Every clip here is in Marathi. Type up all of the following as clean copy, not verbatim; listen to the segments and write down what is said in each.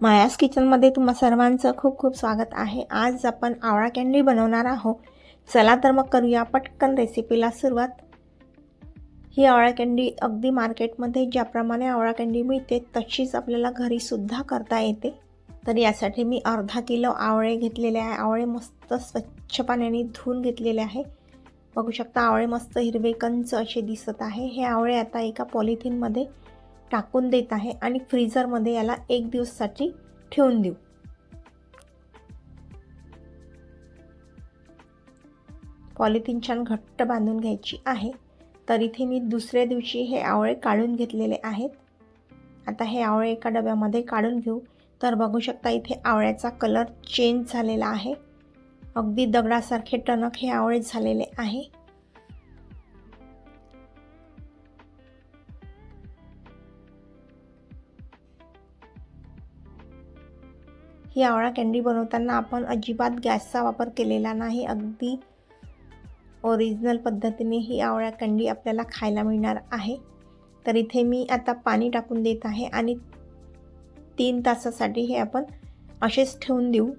मायाज किचनमध्ये तुम्हा सर्वांचं खूप खूप स्वागत आहे। आज आपण आवळा कँडी बनवणार आहोत। चला तर मग करूया पटकन रेसिपीला सुरुवात। ही आवळा कँडी अगदी मार्केटमध्ये ज्याप्रमाणे आवळा कँडी मिळते तशीच आपल्याला घरी सुद्धा करता येते। तर यासाठी मी अर्धा किलो आवळे घेतलेले आहे। आवळे मस्त स्वच्छ पाण्याने धुवून घेतलेले आहे। बघू शकता आवळे मस्त हिरवे कंच असे दिसत आहे। हे आवळे आता एका पॉलिथिनमध्ये टाकून देत आहे आणि फ्रीजरमध्ये याला 1 दिवसासाठी ठेवून देऊ। पॉलिथिन छान घट्ट बांधून घ्यायची आहे। तर इथे मी दुसऱ्या दिवशी हे आवळे काढून घेतलेले आहेत। आता हे आवळे एका डब्यामध्ये काढून घेऊ। तर बघू शकता इथे आवळ्याचा कलर चेंज झालेला आहे। अगदी दगडासारखे टणक हे आवळे झालेले आहे। ही आवळा कँडी बनवताना आपण अजिबात गॅसचा वापर केलेला नाही। अगदी ओरिजिनल पद्धतीने ही आवळा कँडी आपल्याला खायला मिळणार आहे। तर इथे मी आता पाणी टाकून देत आहे आणि 3 तासासाठी हे आपण असेच ठेवून देऊ।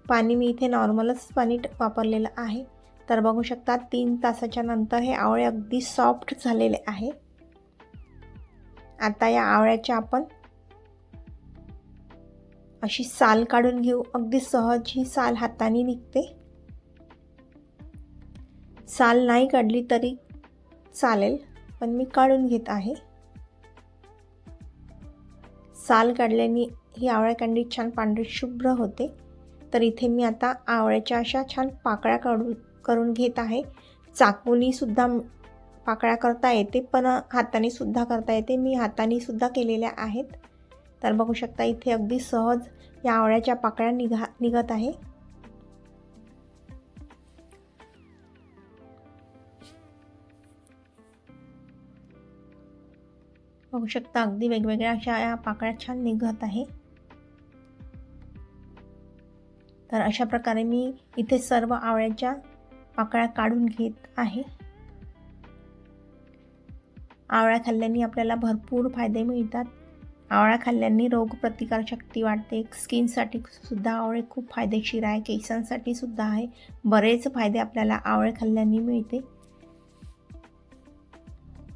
पाणी मी इथे नॉर्मलच पाणी वापरलेलं आहे। तर बघू शकता 3 तासाच्या नंतर हे आवळे अगदी सॉफ्ट झालेले आहे। आता या आवळ्याच्या आपण अशी साल काढून घेऊ। अगदी सहज ही साल हाताने निघते। साल नाही काढली तरी चालेल, पण मी काढून घेत आहे। साल काढल्याने ही आवळा कँडी छान पांढरी शुभ्र होते। तर इथे मी आता आवळ्याच्या अशा छान पाकळ्या करून घेत आहे। चाकूनी सुद्धा पाकळ्या करता येते, पण हाताने सुद्धा करता येते। मी हाताने सुद्धा केलेल्या आहेत। तर बघू शकता इथे अगदी सहज या आवळ्याच्या पाकळ्या निघत आहे। बघू शकता अगदी वेगवेगळ्या अशा या पाकळ्या छान निघत आहे। तर अशा प्रकारे मी इथे सर्व आवळ्याच्या पाकळ्या काढून घेत आहे। आवळा खाल्ल्याने आपल्याला भरपूर फायदे मिळतात। आवळा खाल्ल्याने रोगप्रतिकारशक्ती वाढते। स्किनसाठी सुद्धा आवळे खूप फायदेशीर आहे। केसांसाठी सुद्धा आहे। बरेच फायदे आपल्याला आवळे खाल्ल्याने मिळते।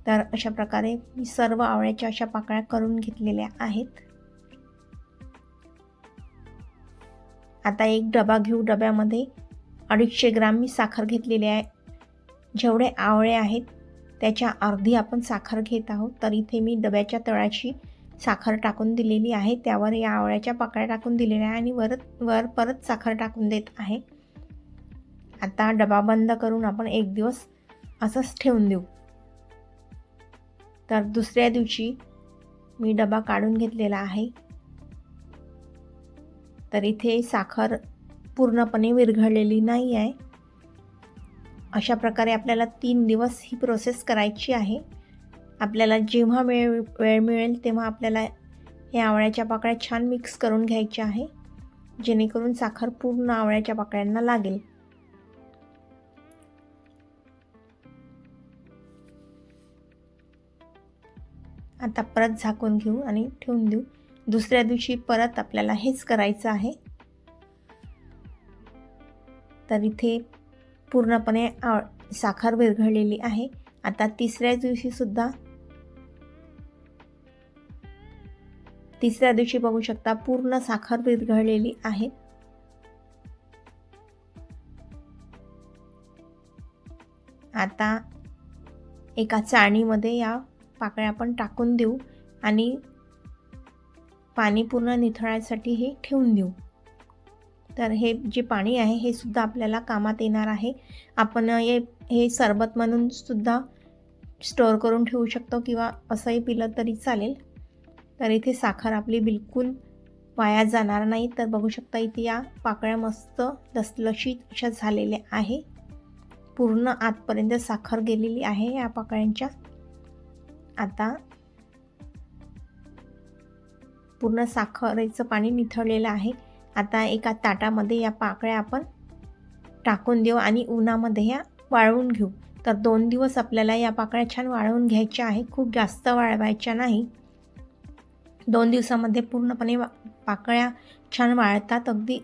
तर अशा प्रकारे मी सर्व आवळ्याच्या अशा पाकळ्या करून घेतलेल्या आहेत। आता एक डबा घेऊ। डब्यामध्ये 250 ग्राम मी साखर घेतलेली आहे। जेवढे आवळे आहेत त्याच्या अर्धी आपण साखर घेत आहोत। तर इथे मी डब्याच्या तळाशी साखर टाकून दिलेली आहे। त्यावर या आवळ्याच्या पाकळ्या टाकून दिलेल्या आहे आणि वर परत साखर टाकून देत आहे। आता डबा बंद करून आपण 1 दिवस असंच ठेवून देऊ। तर दुसऱ्या दिवशी मी डबा काढून घेतलेला आहे। तर इथे साखर पूर्णपणे विरघळलेली नाही आहे। अशा प्रकारे आपल्याला 3 दिवस ही प्रोसेस करायची आहे। आपल्याला जेव्हा वेळ मिळेल तेव्हा आपल्याला या आवळ्याच्या पाकळ्या छान मिक्स करून घ्यायच्या आहे, जेणेकरून साखर पूर्ण आवळ्याच्या पाकळ्यांना लागेल। आता परत झाकून घेऊ आणि ठेवून देऊ। दुसऱ्या दिवशी परत आपल्याला हेच करायचं आहे। तर इथे पूर्णपणे साखर विरघळलेली आहे। आता तिसऱ्या दिवशी बघू शकता पूर्ण साखर विरघळलेली आहे। आता एका चाळणीमध्ये या पाकळ्या आपण टाकून देऊ आणि पाणी पूर्ण निथळायसाठी हे ठेवून देऊ। तर हे जे पाणी आहे हे सुद्धा आपल्याला कामात येणार आहे। आपण हे सरबत म्हणून सुद्धा स्टोअर करून ठेवू शकतो किंवा असंही पिलं तरी चालेल। तर इथे साखर आपली बिलकुल वाया जाणार नाही। तर बघू शकता इथे या पाकळ्या मस्त लसलशीत अशा झालेल्या आहे। पूर्ण आतपर्यंत साखर गेलेली आहे या पाकळ्यांच्या। आता पूर्ण साखरेचं पाणी निथळलेलं आहे। आता एका ताटामध्ये या पाकळ्या आपण टाकून देऊ आणि उन्हामध्ये या वाळवून घेऊ। तर 2 दिवस आपल्याला या पाकळ्या छान वाळवून घ्यायच्या आहे। खूप जास्त वाळवायच्या नाही। 2 दिवसामध्ये पूर्णपणे पाकळ्या छान वाळतात. अगदी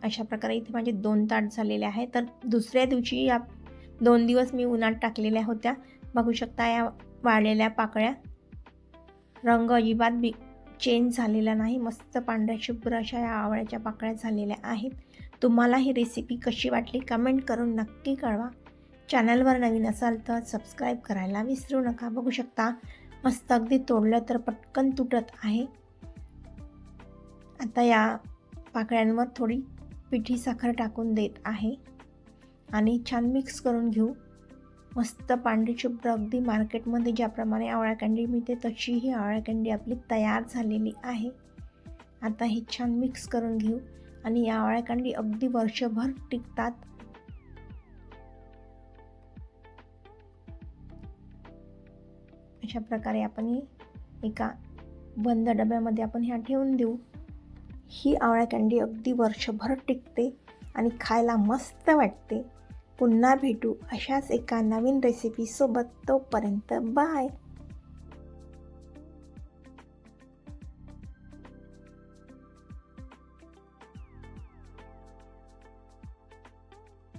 अशा प्रकारे इथे माझे 2 ताट झालेले आहे. तर दुसऱ्या दिवशी या 2 दिवस मी उन्हात टाकलेल्या होत्या. बघू शकता या वाळलेल्या पाकळ्या. रंग अजिबात चेंज झालेला नाही. मस्त पांढऱ्या शुभ्र अशा या आवळ्याच्या पाकळ्या झालेल्या आहेत. तुम्हाला ही रेसिपी कशी वाटली कमेंट करून नक्की कळवा. चॅनलवर नवीन असाल तर सबस्क्राईब करायला विसरू नका. बघू शकता मस्त अगदी तोडलं तर पटकन तुटत आहे. आता या पाकळ्यांवर थोडी पिठी साखर टाकून देत आहे आणि छान मिक्स करून घेऊ. मस्त पांढरी शुभ्र अगदी मार्केटमध्ये ज्याप्रमाणे आवळा कँडी मिळते तशी ही आवळा कँडी आपली तयार झालेली आहे. आता हे छान मिक्स करून घेऊ आणि या आवळा कँडी अगदी वर्षभर टिकतात. अशा प्रकारे आपण एका बंद डब्यामध्ये आपण ह्या ठेवून देऊ. ही आवळा कँडी अगदी वर्षभर टिकते आणि खायला मस्त वाटते. पुन्हा भेटू अशाच एका नवीन रेसिपीसोबत. तोपर्यंत बाय.